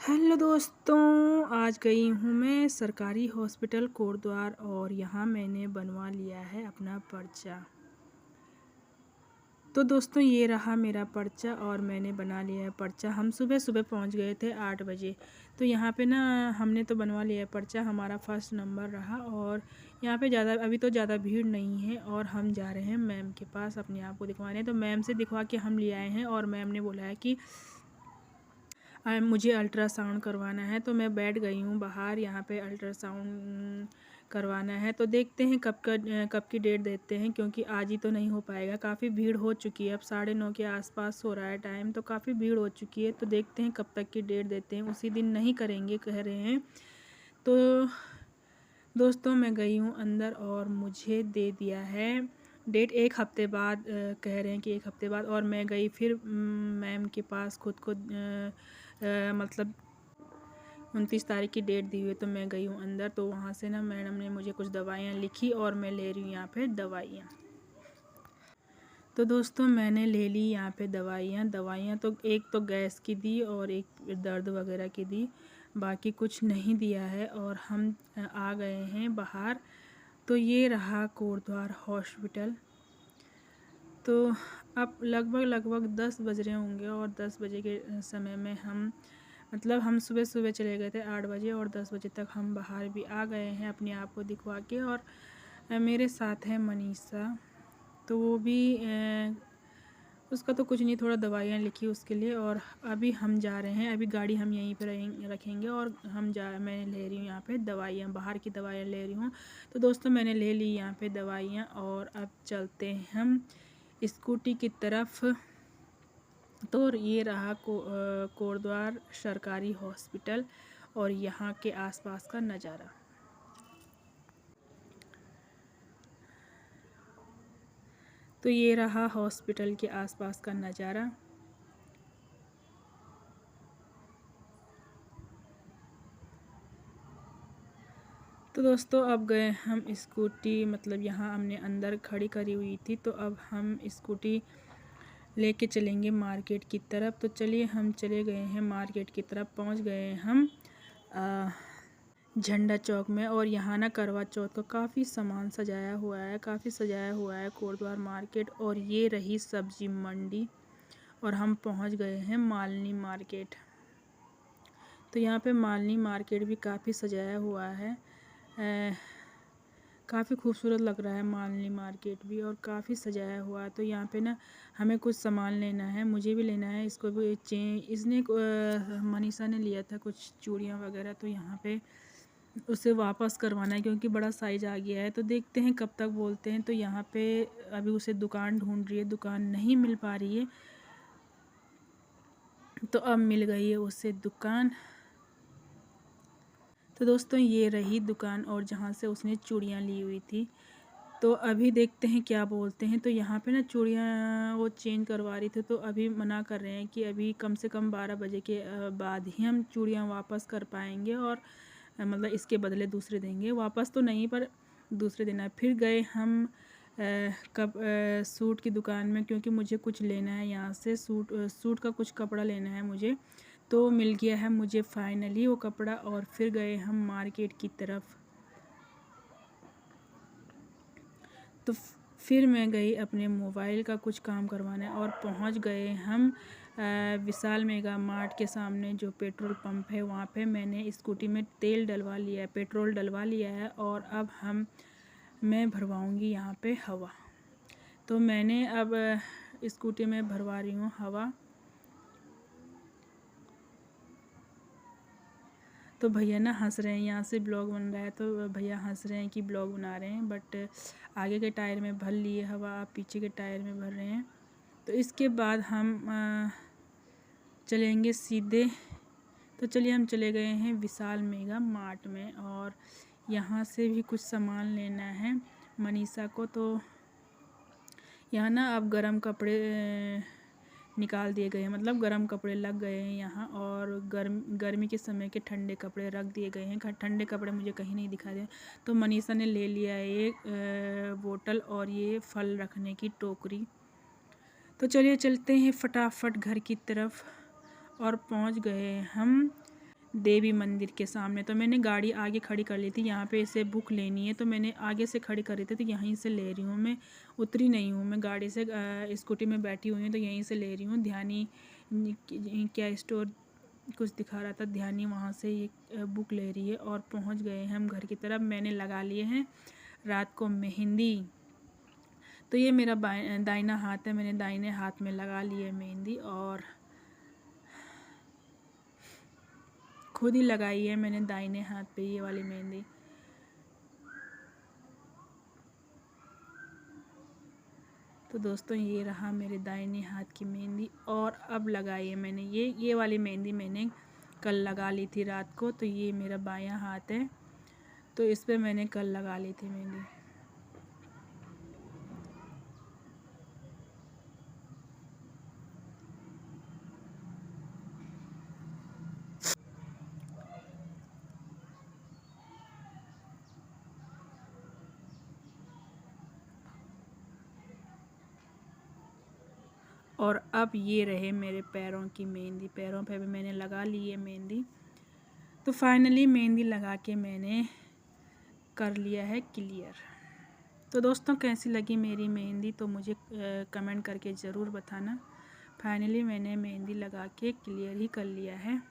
Hello दोस्तों, आज गई हूँ मैं सरकारी हॉस्पिटल कोटद्वार और यहाँ मैंने बनवा लिया है अपना पर्चा। तो दोस्तों ये रहा मेरा पर्चा और मैंने बना लिया है पर्चा। हम सुबह सुबह पहुँच गए थे 8 बजे। तो यहाँ पे ना हमने तो बनवा लिया है पर्चा, हमारा फर्स्ट नंबर रहा। और यहाँ पे अभी तो ज़्यादा भीड़ नहीं है और हम जा रहे हैं मैम के पास अपने आप को दिखवाने। तो मैम से दिखवा के हम ले आए हैं और मैम ने बोला है कि मुझे अल्ट्रासाउंड करवाना है। तो मैं बैठ गई हूँ बाहर, यहाँ पे अल्ट्रासाउंड करवाना है। तो देखते हैं कब की डेट देते हैं, क्योंकि आज ही तो नहीं हो पाएगा, काफ़ी भीड़ हो चुकी है। अब 9:30 के आसपास हो रहा है टाइम, तो काफ़ी भीड़ हो चुकी है। तो देखते हैं कब तक की डेट देते हैं, उसी दिन नहीं करेंगे कह रहे हैं। तो दोस्तों मैं गई हूँ अंदर और मुझे दे दिया है डेट 1 हफ़्ते बाद, कह रहे हैं कि 1 हफ़्ते बाद। और मैं गई फिर मैम के पास खुद को मतलब 29 तारीख की डेट दी हुई है। तो मैं गई हूँ अंदर, तो वहाँ से ना मैडम ने मुझे कुछ दवाइयाँ लिखी और मैं ले रही हूँ यहाँ पे दवाइयाँ। तो दोस्तों मैंने ले ली यहाँ पे दवाइयाँ तो एक तो गैस की दी और एक दर्द वगैरह की दी, बाकी कुछ नहीं दिया है। और हम आ गए हैं बाहर। तो ये रहा कोटद्वार हॉस्पिटल। तो अब लगभग 10 बज रहे होंगे और 10 बजे के समय में हम सुबह सुबह चले गए थे 8 बजे और 10 बजे तक हम बाहर भी आ गए हैं अपने आप को दिखवा के। और मेरे साथ है मनीषा, तो वो भी उसका तो कुछ नहीं, थोड़ा दवाइयाँ लिखी उसके लिए। और अभी हम जा रहे हैं, अभी गाड़ी हम यहीं पर रखेंगे और मैं ले रही हूँ यहाँ पे दवाइयाँ, बाहर की दवाइयाँ ले रही हूँ। तो दोस्तों मैंने ले ली यहाँ पे दवाइयाँ और अब चलते हैं हम स्कूटी की तरफ। तो ये रहा कोटद्वार सरकारी हॉस्पिटल और यहाँ के आसपास का नज़ारा। तो ये रहा हॉस्पिटल के आसपास का नज़ारा। तो दोस्तों अब गए हम स्कूटी, यहाँ हमने अंदर खड़ी करी हुई थी, तो अब हम स्कूटी लेके चलेंगे मार्केट की तरफ। तो चलिए हम चले गए हैं मार्केट की तरफ, पहुंच गए हम झंडा चौक में। और यहाँ ना करवा चौथ का काफ़ी सामान सजाया हुआ है, कोटद्वार मार्केट। और ये रही सब्जी मंडी और हम पहुंच गए हैं मालनी मार्केट। तो यहाँ पे मालनी मार्केट भी काफ़ी सजाया हुआ है, काफ़ी खूबसूरत लग रहा है मालनी मार्केट भी और काफ़ी सजाया हुआ है। तो यहाँ पे ना हमें कुछ सामान लेना है, मुझे भी लेना है, इसको भी इसने मनीषा ने लिया था कुछ चूड़ियाँ वगैरह, तो यहाँ पे उसे वापस करवाना है क्योंकि बड़ा साइज़ आ गया है। तो देखते हैं कब तक बोलते हैं। तो यहाँ पे अभी उसे दुकान ढूंढ रही है, दुकान नहीं मिल पा रही है। तो अब मिल गई है उसे दुकान। तो दोस्तों ये रही दुकान और जहाँ से उसने चूड़ियाँ ली हुई थी। तो अभी देखते हैं क्या बोलते हैं। तो यहाँ पे ना चूड़ियाँ वो चेंज करवा रही थी, तो अभी मना कर रहे हैं कि अभी कम से कम 12 बजे के बाद ही हम चूड़ियाँ वापस कर पाएंगे और इसके बदले दूसरे देंगे। वापस तो नहीं पर दूसरे देना है। फिर गए हम सूट की दुकान में, क्योंकि मुझे कुछ लेना है यहाँ से, सूट का कुछ कपड़ा लेना है मुझे। तो मिल गया है मुझे फाइनली वो कपड़ा। और फिर गए हम मार्केट की तरफ। तो फिर मैं गई अपने मोबाइल का कुछ काम करवाने और पहुंच गए हम विशाल मेगा मार्ट के सामने जो पेट्रोल पंप है, वहाँ पे मैंने स्कूटी में तेल डलवा लिया है, पेट्रोल डलवा लिया है। और अब मैं भरवाऊँगी यहाँ पे हवा। तो मैंने अब स्कूटी में भरवा रही हूँ हवा। तो भैया ना हंस रहे हैं, यहाँ से ब्लॉग बन रहा है तो भैया हंस रहे हैं कि ब्लॉग बना रहे हैं, बट आगे के टायर में भर लिए हवा, आप पीछे के टायर में भर रहे हैं। तो इसके बाद हम चलेंगे सीधे। तो चलिए हम चले गए हैं विशाल मेगा मार्ट में और यहाँ से भी कुछ सामान लेना है मनीषा को। तो यहाँ ना अब गर्म कपड़े निकाल दिए गए हैं, गर्म कपड़े लग गए हैं यहाँ। और गर्मी के समय के ठंडे कपड़े रख दिए गए हैं। ठंडे कपड़े मुझे कहीं नहीं दिखा दे। तो मनीषा ने ले लिया है एक बोतल और ये फल रखने की टोकरी। तो चलिए चलते हैं फटाफट घर की तरफ और पहुँच गए हम देवी मंदिर के सामने। तो मैंने गाड़ी आगे खड़ी कर ली थी, यहाँ पे इसे बुक लेनी है तो मैंने आगे से खड़ी कर रही थी, तो यहीं से ले रही हूँ। मैं उतरी नहीं हूँ, मैं गाड़ी से स्कूटी में बैठी हुई हूँ तो यहीं से ले रही हूँ। ध्यानी क्या स्टोर कुछ दिखा रहा था, ध्यानी वहाँ से ये बुक ले रही है। और पहुँच गए हैं हम घर की तरफ। मैंने लगा लिए हैं रात को मेहंदी। तो ये मेरा दाहिना हाथ है, मैंने दाहिने हाथ में लगा ली है मेहंदी और खुद ही लगाई है मैंने दाहिने हाथ पे ये वाली मेहंदी। तो दोस्तों ये रहा मेरे दाहिने हाथ की मेहंदी और अब लगाई है मैंने ये वाली मेहंदी मैंने कल लगा ली थी रात को। तो ये मेरा बायां हाथ है, तो इस पे मैंने कल लगा ली थी मेहंदी। और अब ये रहे मेरे पैरों की मेहंदी, पैरों पे भी मैंने लगा ली है मेहंदी। तो फाइनली मेहंदी लगा के मैंने कर लिया है क्लियर। तो दोस्तों कैसी लगी मेरी मेहंदी तो मुझे कमेंट करके ज़रूर बताना। फाइनली मैंने मेहंदी लगा के क्लियर ही कर लिया है।